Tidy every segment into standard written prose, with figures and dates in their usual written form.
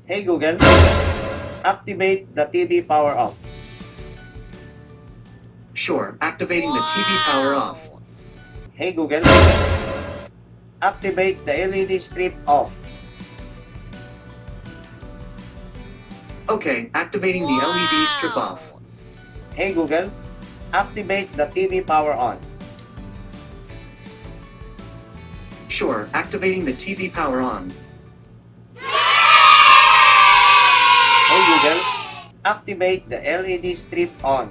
Hey Google, activate the TV power off. Sure, activating the TV power off. Hey Google, activate the LED strip off. Okay, activating the LED strip off. Hey Google, activate the TV power on. Sure, activating the TV power on. Hey Google, activate the LED strip on.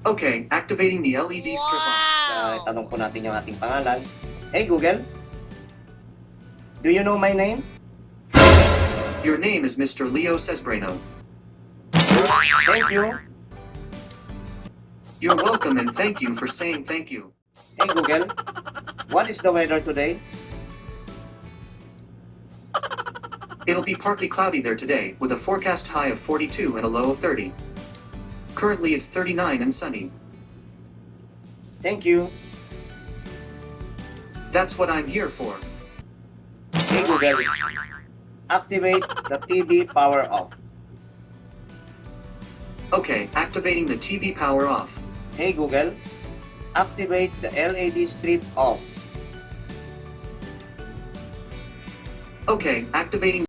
Okay, activating the LED strip on. Tanong po natin yung ating pangalan. Hey Google, do you know my name? Your name is Mr. Leo Cesbrano. Thank you. You're welcome and thank you for saying thank you. Hey Google, what is the weather today? It'll be partly cloudy there today, with a forecast high of 42 and a low of 30. Currently it's 39 and sunny. Thank you. That's what I'm here for. Hey Google, activate the TV power off. Okay, activating the TV power off. Hey Google, activate the LED strip off. Okay, activating